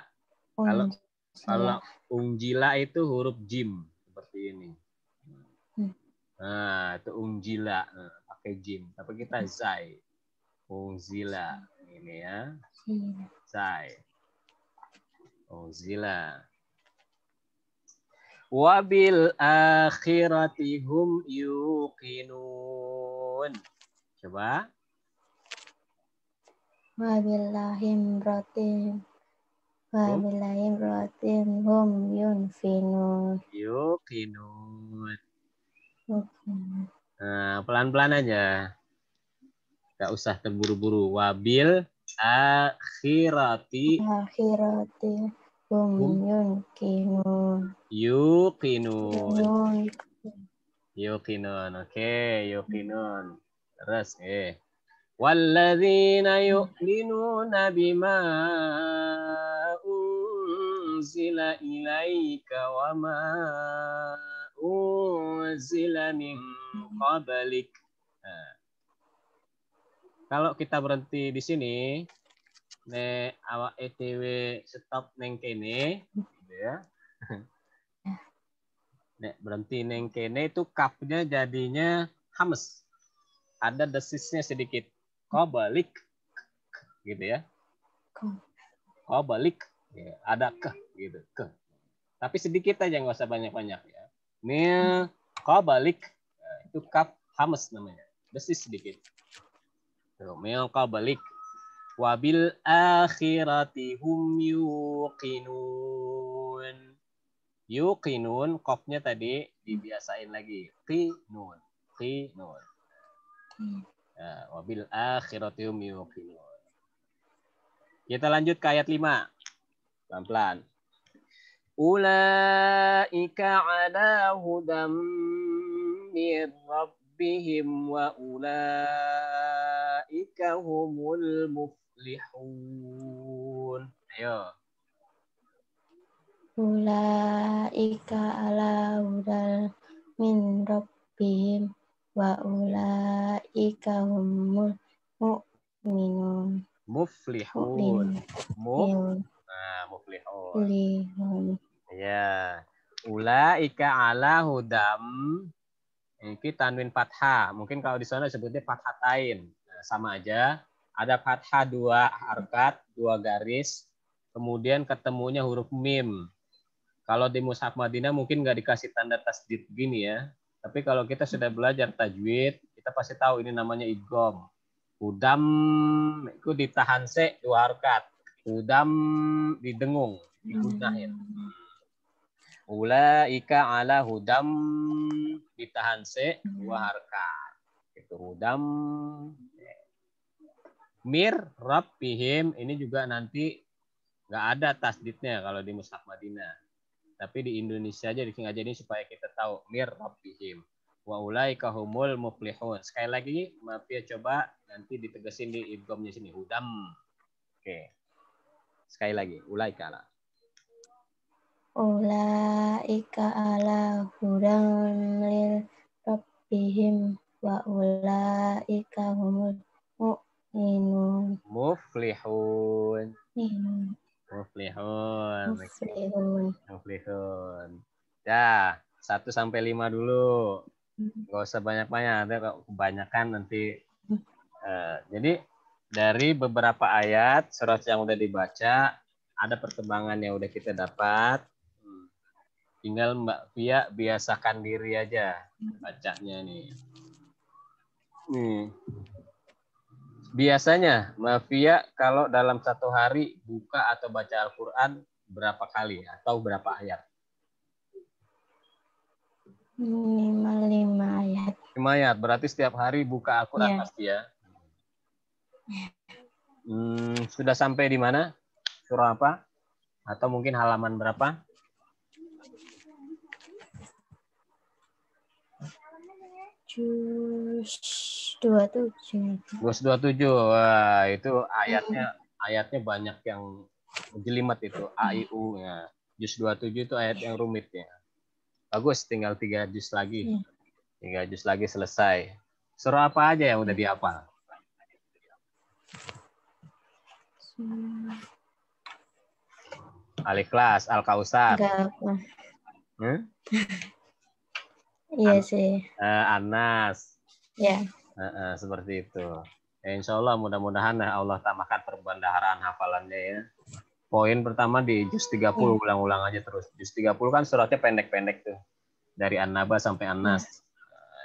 Kalau ungjila itu huruf jim seperti ini. Nah, itu ungjila. Nah, pakai jim. Tapi kita zai. Unzila. Ini ya. Zai. Unzila. Wabil akhirati hum yuqinun. Coba. Wabillahim rotim hum yunfinun. Yuqinun. Nah, pelan-pelan aja. Gak usah terburu-buru. Wabil akhirati hum yuqinun. Yuqinun. Oke, yuqinun. Terus walladzina yu'minuna bima unzila ilaika wa ma unzila min qablik. Nah, kalau kita berhenti di sini, nek awak ETW stop neng kene, gitu ya. Nek berhenti neng kene itu kapnya jadinya hames. Ada desisnya sedikit. Qablik, gitu ya. Qablik, ya, ada ke, gitu ke. Tapi sedikit aja, nggak usah banyak-banyak ya. Ini qablik, nah, itu kap hames namanya. Desis sedikit. Mil qablik. Wabil akhirati hum yuqinun. Yuqinun, kopnya tadi dibiasain lagi. Qinun. Qinun. Nah, wabil akhirati hum yuqinun. Kita lanjut ke ayat 5. Pelan-pelan. Ulaika ala hudam min rabbihim wa ulaika humul muflihun. Ayo. Ulaika ala hudal min rabbihim wa ulaika humul mu'minun. Muflihun. Muflihun. Ya. Ulaika ala hudam. Ini tanwin fathah. Mungkin kalau di sana sebutnya fathatain. Nah, sama aja. Ada fathah 2 harkat, 2 garis. Kemudian ketemunya huruf mim. Kalau di Mushaf Madinah mungkin nggak dikasih tanda tasdid gini ya. Tapi kalau kita sudah belajar tajwid, kita pasti tahu ini namanya idgham. Hudam itu ditahan se 2 harkat. Hudam didengung, digunahin. Ulaika ala hudam ditahan se 2 harkat. Itu hudam. Mir rabbihim ini juga nanti nggak ada tasdidnya kalau di Mushaf Madinah. Tapi di Indonesia aja disengaja ini supaya kita tahu mir rabbihim. Wa ulaika humul muflihun. Sekali lagi, maaf ya, coba nanti ditegasin di idghamnya sini. Hudam. Oke. Sekali lagi, ulaika ala. Ulaika ala hudam min rabbihim wa ulaika humul Minun. Muflihun. Minun. Muflihun. Muflihun. Muflihun. Ya, 1 sampai 5 dulu. Nggak usah banyak-banyak, nanti kalau kebanyakan nanti. Jadi dari beberapa ayat surat yang udah dibaca, ada perkembangan yang udah kita dapat. Tinggal Mbak Via biasakan diri aja bacanya nih. Biasanya Mbak Via kalau dalam satu hari buka atau baca Al-Quran berapa kali atau berapa ayat? Minimal 5 ayat. 5 ayat, berarti setiap hari buka Al-Quran pasti ya. Sudah sampai di mana? Surah apa? Atau mungkin halaman berapa? Juz 27. Juz 27. Wah, itu ayatnya banyak yang jelimet itu. A, I, U. Ya. Juz 27 itu ayat yang rumit ya. Bagus, tinggal 3 juz lagi. 3 juz lagi selesai. Surah apa aja yang udah dihafal? Al-Ikhlas, Al-Kausar. Iya sih. An-Nas. Ya. Seperti itu. Ya, insya Allah mudah-mudahan Allah tambahkan perbendaharaan hafalannya ya. Poin pertama di juz 30, ulang-ulang aja terus. Juz 30 kan suratnya pendek-pendek tuh. Dari An-Naba sampai An-Nas.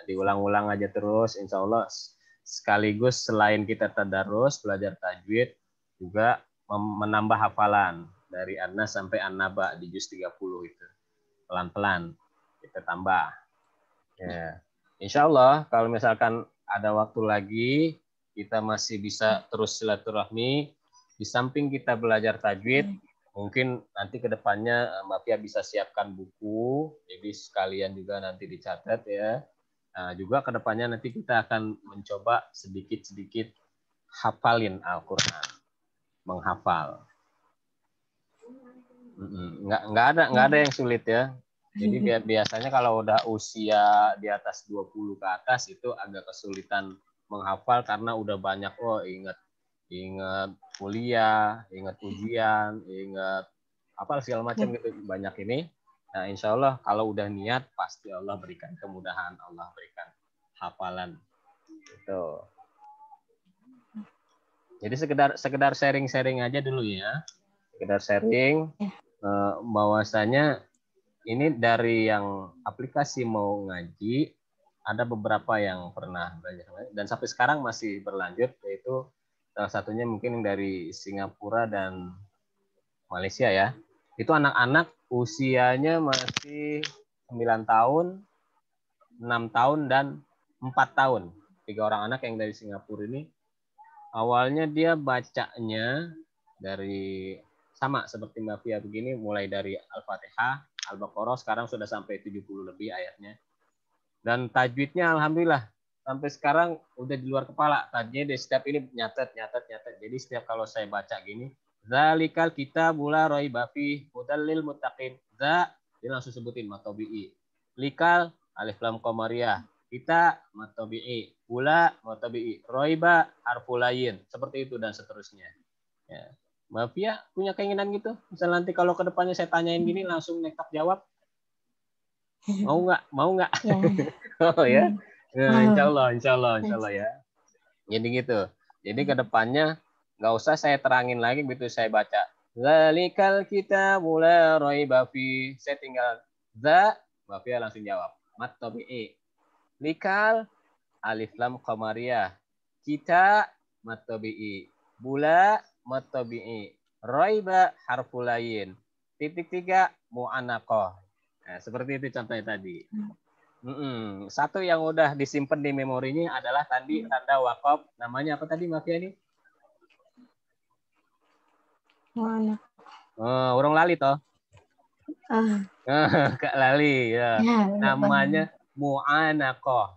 Diulang-ulang aja terus, insya Allah sekaligus selain kita tadarus, belajar tajwid, juga menambah hafalan dari An-Nas sampai An-Naba di juz 30 itu. Pelan-pelan kita tambah. Ya. Insya Allah kalau misalkan ada waktu lagi, kita masih bisa terus silaturahmi. Di samping kita belajar tajwid, mungkin nanti ke depannya Mbak Pia bisa siapkan buku, jadi sekalian juga nanti dicatat ya. Nah, juga ke depannya nanti kita akan mencoba sedikit-sedikit hafalin Al-Quran, menghafal. Nggak ada yang sulit ya. Jadi biasanya kalau udah usia di atas 20 ke atas itu agak kesulitan menghafal karena udah banyak ingat kuliah, ingat ujian, ingat apa segala macam gitu banyak ini. Nah, insya Allah kalau udah niat pasti Allah berikan kemudahan, Allah berikan hafalan. Gitu. Jadi sekedar sharing-sharing aja dulu ya. Sekedar sharing bahwasanya ini dari yang aplikasi mau ngaji, ada beberapa yang pernah belajar dan sampai sekarang masih berlanjut, yaitu salah satunya mungkin dari Singapura dan Malaysia ya. Itu anak-anak usianya masih 9 tahun, 6 tahun, dan 4 tahun. 3 orang anak yang dari Singapura ini. Awalnya dia bacanya dari sama seperti Mbak Fia begini, mulai dari Al-Fatihah, Al-Baqarah, sekarang sudah sampai 70 lebih ayatnya. Dan tajwidnya alhamdulillah sampai sekarang udah di luar kepala. Tadinya di setiap ini nyatet. Jadi setiap kalau saya baca gini, zalikal kitabul la raiba fihi hudal lil muttaqin. Za, dia langsung sebutin matobi'i. Likal alif lam qamariyah. Kita matobi'i. Ula matobi'i. Raiba harfulayin. Seperti itu dan seterusnya. Ya. Mbak Fia punya keinginan gitu? Misal nanti kalau ke depannya saya tanyain gini langsung nekat jawab. Mau nggak? Ya. Oh ya. Insya Allah ya. Jadi gitu. Jadi ke depannya nggak usah saya terangin lagi begitu saya baca. Zalikal kitabul la raiba fi. Saya tinggal za, Mbak Fia langsung jawab. Mat tabi'i. Likal alif lam qamariyah. Kita mat tabi'i. Bula mat tabi'i. Raiba harfulayin. Titik 3 mu'anaqah. Nah, seperti itu contohnya tadi. Satu yang udah disimpan di memorinya adalah tanda wakaf. Namanya apa tadi, Mbak Fia ini? Mana? Urung lali toh? Kak lali ya. Namanya mu'anaqah.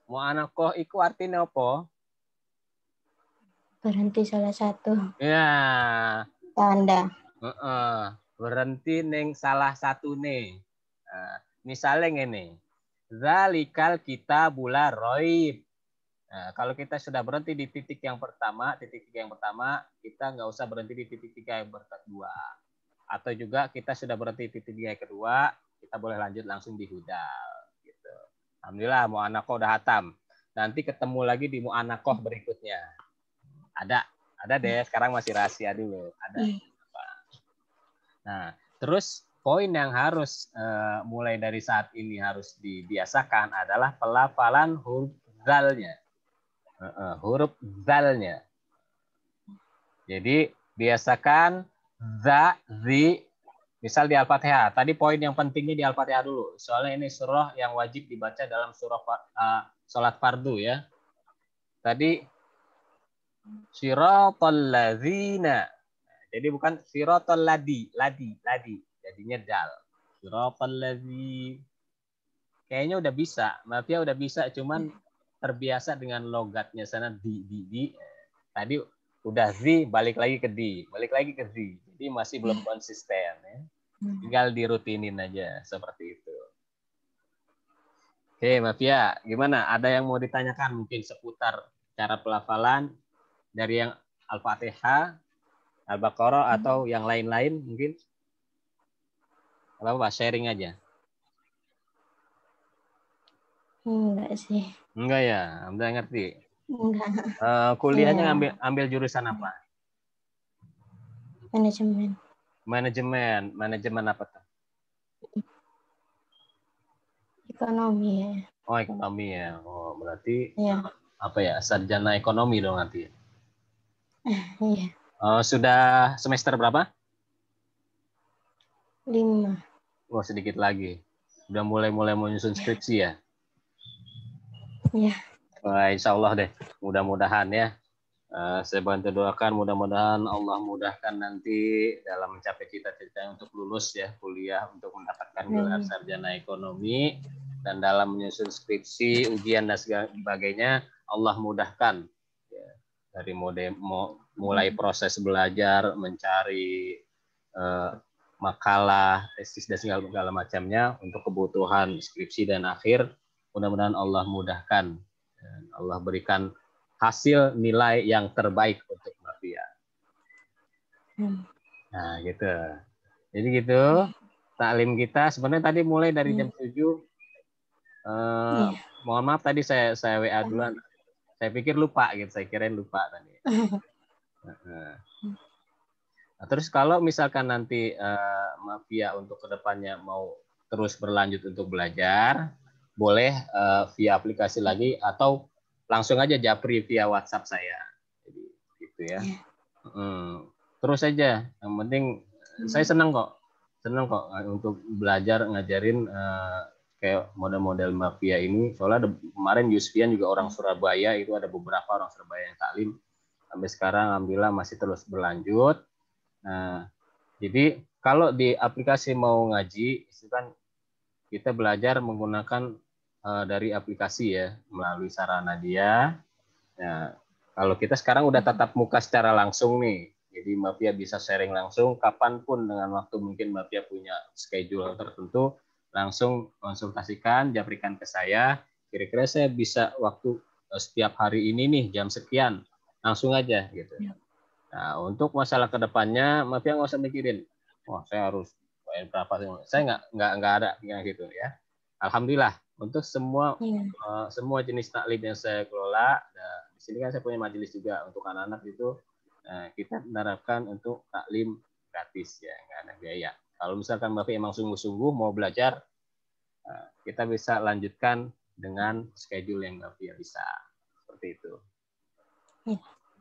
Mu'anaqah itu artinya apa? Berhenti salah satu. Ya. Tanda. Berhenti neng salah satu nih. Misalnya ini, zalikal kitabul la raib. Nah, kalau kita sudah berhenti di titik tiga yang pertama, kita nggak usah berhenti di titik tiga yang kedua. Atau juga kita sudah berhenti di titik tiga yang kedua, kita boleh lanjut langsung di hudal. Gitu. Alhamdulillah, mu'anakoh udah hatam. Nanti ketemu lagi di mu'anakoh berikutnya. Ada deh. Sekarang masih rahasia dulu. Ada. Nah, terus poin yang harus mulai dari saat ini harus dibiasakan adalah pelafalan huruf zalnya. Huruf zalnya. Jadi biasakan za, zi, misal di Al-Fatihah. Tadi poin yang pentingnya di Al-Fatihah dulu. Soalnya ini surah yang wajib dibaca dalam surah sholat fardu ya. Tadi siratal ladzina. Jadi bukan siratal ladi. Jadinya dal. Siratal ladzi. Kayaknya udah bisa. Maaf ya udah bisa, cuman terbiasa dengan logatnya sana di. Tadi udah zi, balik lagi ke di, balik lagi ke zi. Jadi masih belum konsisten ya. Tinggal dirutinin aja seperti itu. Oke, Maaf ya, gimana? Ada yang mau ditanyakan mungkin seputar cara pelafalan dari yang Al-Fatihah, Al-Baqarah atau yang lain-lain mungkin? Apa sharing aja? Enggak sih. Enggak ya, udah ngerti. Enggak. Kuliahnya Iya. ambil jurusan apa? Manajemen. Manajemen apa tuh? Ekonomi ya. Oh, ekonomi ya. Oh, berarti Iya. apa ya? Sarjana ekonomi dong nanti. Iya. Sudah semester berapa? 5. Oh, sedikit lagi. Udah mulai menyusun skripsi ya? Iya. Wah, insya Allah deh. Mudah-mudahan ya. Saya bantu doakan mudah-mudahan Allah mudahkan nanti dalam mencapai cita-cita untuk lulus ya kuliah untuk mendapatkan gelar sarjana ekonomi dan dalam menyusun skripsi, ujian dan sebagainya Allah mudahkan ya, dari mulai proses belajar, mencari makalah, tesis dan segala macamnya untuk kebutuhan skripsi dan akhir. Mudah-mudahan Allah mudahkan dan Allah berikan hasil nilai yang terbaik untuk Mafia. Nah, gitu. Jadi gitu. Taklim kita sebenarnya tadi mulai dari jam 7. Mohon maaf tadi saya WA duluan. Saya pikir lupa gitu. Saya kirain lupa tadi. Nah, terus kalau misalkan nanti Mafia untuk kedepannya mau terus berlanjut untuk belajar, boleh via aplikasi lagi atau langsung aja japri via WhatsApp saya. Jadi gitu ya. Terus aja. Yang penting saya senang kok untuk belajar ngajarin kayak model-model Mafia ini. Soalnya kemarin Yusfian juga orang Surabaya, itu ada beberapa orang Surabaya yang taklim. Sampai sekarang alhamdulillah masih terus berlanjut. Nah, jadi kalau di aplikasi mau ngaji, itu kan kita belajar menggunakan dari aplikasi ya, melalui sarana dia. Nah, kalau kita sekarang udah tatap muka secara langsung nih, jadi Mafia bisa sharing langsung kapanpun dengan waktu mungkin Mafia punya schedule tertentu, langsung konsultasikan, japrikan ke saya. Kira-kira saya bisa waktu setiap hari ini nih jam sekian, langsung aja gitu. Nah, untuk masalah kedepannya, Mafia nggak usah mikirin, wah saya harus bayar berapa. Saya nggak ada yang gitu ya. Alhamdulillah untuk semua jenis taklim yang saya kelola. Nah, di sini kan saya punya majelis juga untuk anak-anak itu. Nah, kita menerapkan untuk taklim gratis ya, nggak ada biaya. Kalau misalkan Bapak emang sungguh-sungguh mau belajar, kita bisa lanjutkan dengan schedule yang Bapak bisa. Seperti itu.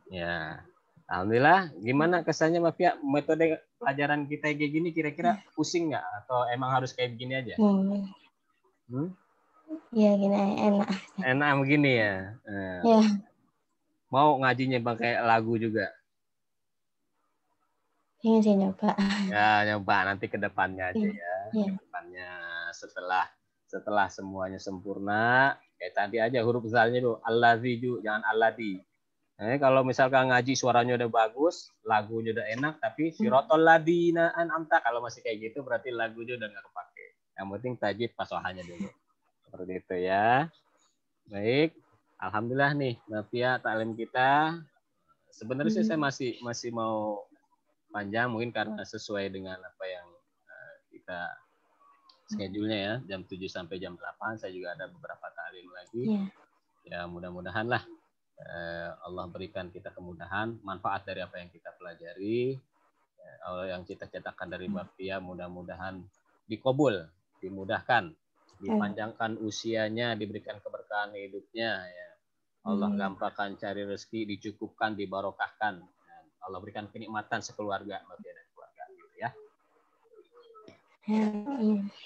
Ya. Alhamdulillah. Gimana kesannya Mafia? Metode pelajaran kita kayak gini kira-kira pusing nggak? Atau emang harus kayak begini aja? Iya, gini enak. Enak begini ya. Iya. Mau ngajinya pakai lagu juga? Ingin sih nyoba. Ya nyoba nanti ke depannya aja ya. Iya. Ke depannya setelah semuanya sempurna, kayak tadi aja huruf zalnya tuh allazi jangan alladi. Kalau misalkan ngaji suaranya udah bagus, lagunya udah enak, tapi sirotol ladina an'amta kalau masih kayak gitu berarti lagunya udah nggak kepake. Yang penting tajwid pasohannya dulu. Seperti itu ya. Baik. Alhamdulillah nih, Mafia, taklim kita. Sebenarnya sih saya masih mau panjang mungkin karena sesuai dengan apa yang kita schedule-nya ya, jam 7 sampai jam 8. Saya juga ada beberapa taklim lagi. Ya, mudah-mudahan lah Allah berikan kita kemudahan, manfaat dari apa yang kita pelajari. Allah yang kita cetakkan dari Mafia mudah-mudahan dikabul, dimudahkan, dipanjangkan usianya, diberikan keberkahan hidupnya ya. Allah gampangkan cari rezeki, dicukupkan, dibarokahkan. Allah berikan kenikmatan sekeluarga, Mafia dan keluarga gitu ya.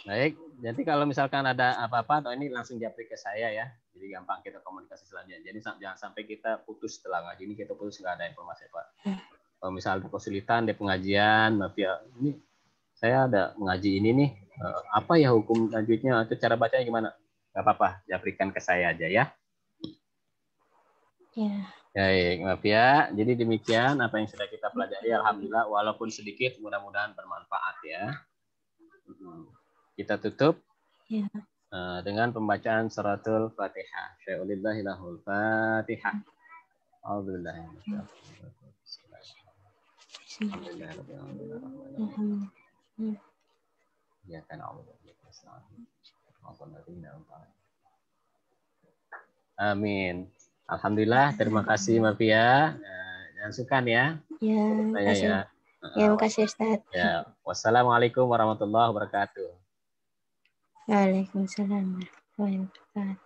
Baik, jadi kalau misalkan ada apa-apa, ini langsung japri ke saya ya. Jadi gampang kita komunikasi selanjutnya. Jadi jangan sampai kita putus setelah ngaji ini, kita putus nggak ada informasi Pak. Kalau misalnya ada kesulitan di pengajian, Mafia, ini saya ada mengaji ini nih, apa ya hukum lanjutnya atau cara bacanya gimana? Gak apa-apa, japrikan ke saya aja ya. Baik, Mafia. Jadi demikian apa yang sudah kita pelajari. Alhamdulillah, walaupun sedikit, mudah-mudahan bermanfaat ya. Kita tutup dengan pembacaan suratul Fatihah. Syai'ulillahilahul Fatihah. Alhamdulillah. Ya kan Allah. Amin. Alhamdulillah, terima kasih Mafia. Jangan sungkan ya. Ya, makasih. Ya, makasih Ustaz. Ya, wassalamualaikum warahmatullahi wabarakatuh. Waalaikumsalam warahmatullahi wabarakatuh.